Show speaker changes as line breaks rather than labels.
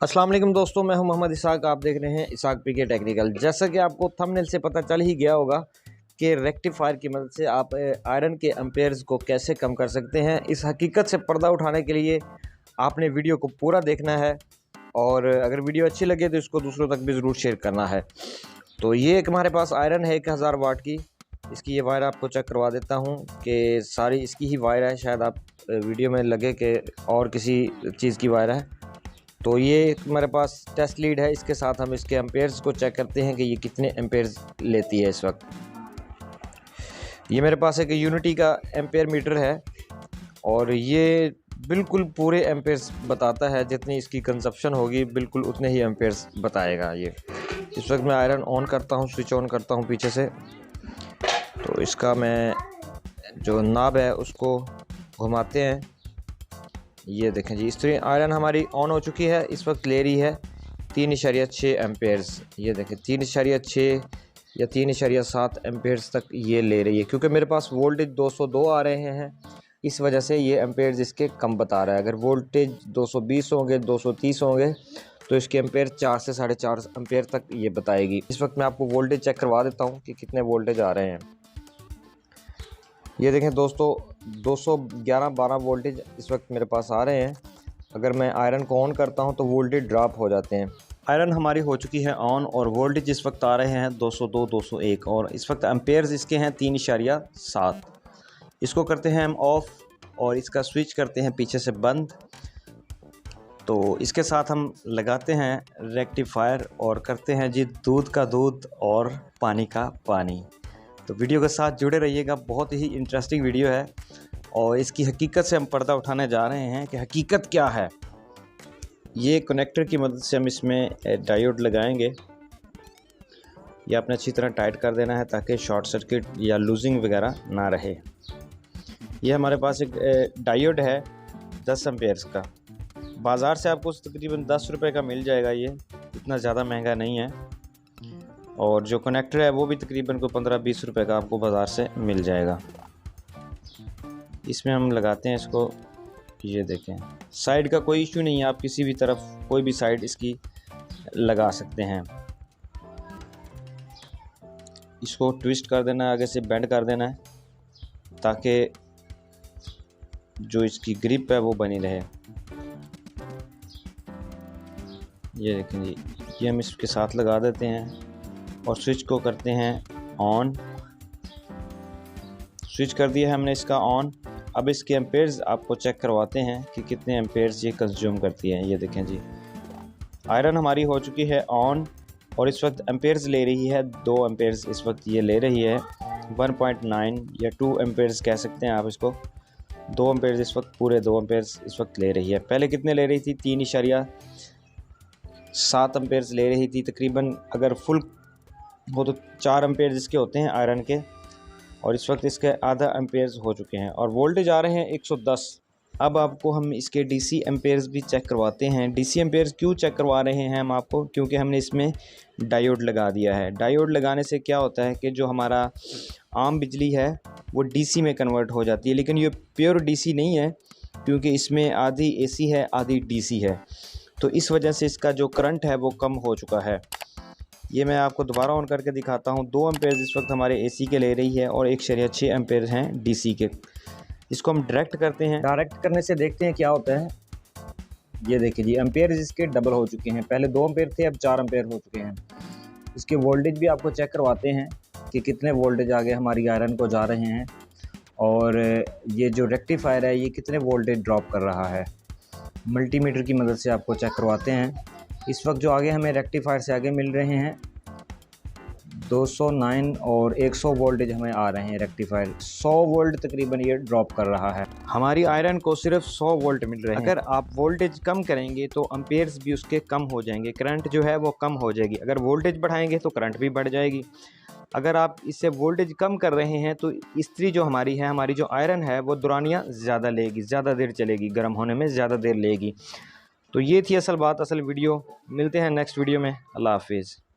अस्सलाम वालेकुम दोस्तों, मैं हूं मोहम्मद इसाक। आप देख रहे हैं इसाक पीके टेक्निकल। जैसा कि आपको थंबनेल से पता चल ही गया होगा कि रेक्टिफायर की मदद से आप आयरन के एम्पेयर्स को कैसे कम कर सकते हैं। इस हकीकत से पर्दा उठाने के लिए आपने वीडियो को पूरा देखना है और अगर वीडियो अच्छी लगे तो इसको दूसरों तक भी ज़रूर शेयर करना है। तो ये एक हमारे पास आयरन है 1000 वाट की। इसकी ये वायर आपको चेक करवा देता हूँ कि सारी इसकी ही वायर है। शायद आप वीडियो में लगे कि और किसी चीज़ की वायर है। तो ये हमारे पास टेस्ट लीड है, इसके साथ हम इसके एम्पेयर्स को चेक करते हैं कि ये कितने एम्पेयर्स लेती है। इस वक्त ये मेरे पास एक यूनिटी का एम्पेयर मीटर है और ये बिल्कुल पूरे एम्पेयर्स बताता है। जितनी इसकी कंजप्शन होगी बिल्कुल उतने ही एम्पेयर्स बताएगा ये। इस वक्त मैं आयरन ऑन करता हूँ, स्विच ऑन करता हूँ पीछे से। तो इसका मैं जो नाब है उसको घुमाते हैं। ये देखें जी, इस तरह आयरन हमारी ऑन हो चुकी है। इस वक्त ले रही है 3.6 एम्पेयर्स। ये देखें 3.6 या 3.7 एम्पेयर्स तक ये ले रही है। क्योंकि मेरे पास वोल्टेज 202 आ रहे हैं, इस वजह से ये एम्पेयर्स इसके कम बता रहा है। अगर वोल्टेज 220 होंगे, 230 होंगे तो इसके एम्पेयर 4 से 4.5 एम्पेयर तक ये बताएगी। इस वक्त मैं आपको वोल्टेज चेक करवा देता हूँ कि कितने वोल्टेज आ रहे हैं। ये देखें दोस्तों, 211-12 वोल्टेज इस वक्त मेरे पास आ रहे हैं। अगर मैं आयरन को ऑन करता हूं तो वोल्टेज ड्रॉप हो जाते हैं। आयरन हमारी हो चुकी है ऑन और वोल्टेज इस वक्त आ रहे हैं 202-201 और इस वक्त एम्पेयर्स इसके हैं 3.7। इसको करते हैं हम ऑफ़ और इसका स्विच करते हैं पीछे से बंद। तो इसके साथ हम लगाते हैं रेक्टिफायर और करते हैं जी दूध का दूध और पानी का पानी। तो वीडियो के साथ जुड़े रहिएगा, बहुत ही इंटरेस्टिंग वीडियो है और इसकी हकीकत से हम पर्दा उठाने जा रहे हैं कि हकीकत क्या है। ये कनेक्टर की मदद से हम इसमें डायोड लगाएंगे। ये आपने अच्छी तरह टाइट कर देना है ताकि शॉर्ट सर्किट या लूजिंग वगैरह ना रहे। ये हमारे पास एक डायोड है 10 एम्पेयर्स का। बाज़ार से आपको तकरीबन 10 रुपये का मिल जाएगा। ये इतना ज़्यादा महंगा नहीं है और जो कनेक्टर है वो भी तकरीबन को 15-20 रुपये का आपको बाज़ार से मिल जाएगा। इसमें हम लगाते हैं इसको। ये देखें, साइड का कोई इशू नहीं है, आप किसी भी तरफ कोई भी साइड इसकी लगा सकते हैं। इसको ट्विस्ट कर देना है, आगे से बेंड कर देना है ताकि जो इसकी ग्रिप है वो बनी रहे। ये देखें जी, ये हम इसके साथ लगा देते हैं और स्विच को करते हैं ऑन। स्विच कर दिया है हमने इसका ऑन। अब इसके एम्पेयर्स आपको चेक करवाते हैं कि कितने एम्पेयर्स ये कंज्यूम करती है। ये देखें जी, आयरन हमारी हो चुकी है ऑन और इस वक्त एम्पेयर्स ले रही है 2 एम्पेयर्स। इस वक्त ये ले रही है 1.9 या 2 एम्पेयर्स कह सकते हैं आप इसको। 2 एम्पेयर्स इस वक्त, पूरे 2 एम्पेयर्स इस वक्त ले रही है। पहले कितने ले रही थी? 3.7 एम्पेयर्स ले रही थी तकरीबन। अगर फुल वो तो 4 एम्पेयर्स इसके होते हैं आयरन के और इस वक्त इसके आधा एम्पेयर्स हो चुके हैं और वोल्टेज आ रहे हैं 110। अब आपको हम इसके डीसी एम्पेयर्स भी चेक करवाते हैं। डीसी एम्पेयर्स क्यों चेक करवा रहे हैं हम आपको? क्योंकि हमने इसमें डायोड लगा दिया है। डायोड लगाने से क्या होता है कि जो हमारा आम बिजली है वो डीसी में कन्वर्ट हो जाती है, लेकिन ये प्योर डीसी नहीं है क्योंकि इसमें आधी एसी है आधी डीसी है। तो इस वजह से इसका जो करंट है वो कम हो चुका है। ये मैं आपको दोबारा ऑन करके दिखाता हूँ। 2 एम्पेयर्स इस वक्त हमारे एसी के ले रही है और 1.6 एम्पेयर हैं डीसी के। इसको हम डायरेक्ट करते हैं। डायरेक्ट करने से देखते हैं क्या होता है। ये देखिए जी, एम्पेयर्स इसके डबल हो चुके हैं। पहले 2 एम्पेयर थे, अब 4 एम्पेयर हो चुके हैं। इसके वोल्टेज भी आपको चेक करवाते हैं कि कितने वोल्टेज आगे हमारी आयरन को जा रहे हैं और ये जो रेक्टिफायर है ये कितने वोल्टेज ड्रॉप कर रहा है। मल्टीमीटर की मदद से आपको चेक करवाते हैं। इस वक्त जो आगे हमें रेक्टिफायर से आगे मिल रहे हैं 209 और 100 वोल्टेज हमें आ रहे हैं। रेक्टिफायर 100 वोल्ट तकरीबन ये ड्रॉप कर रहा है। हमारी आयरन को सिर्फ 100 वोल्ट मिल रहे हैं। अगर आप वोल्टेज कम करेंगे तो एम्पेयर्स भी उसके कम हो जाएंगे, करंट जो है वो कम हो जाएगी। अगर वोल्टेज बढ़ाएंगे तो करंट भी बढ़ जाएगी। अगर आप इससे वोल्टेज कम कर रहे हैं तो इस्त्री जो हमारी है, हमारी जो आयरन है वो दुरानियाँ ज़्यादा लेगी, ज़्यादा देर चलेगी, गर्म होने में ज़्यादा देर लेगी। तो ये थी असल बात, असल वीडियो। मिलते हैं नेक्स्ट वीडियो में। अल्लाह हाफिज़।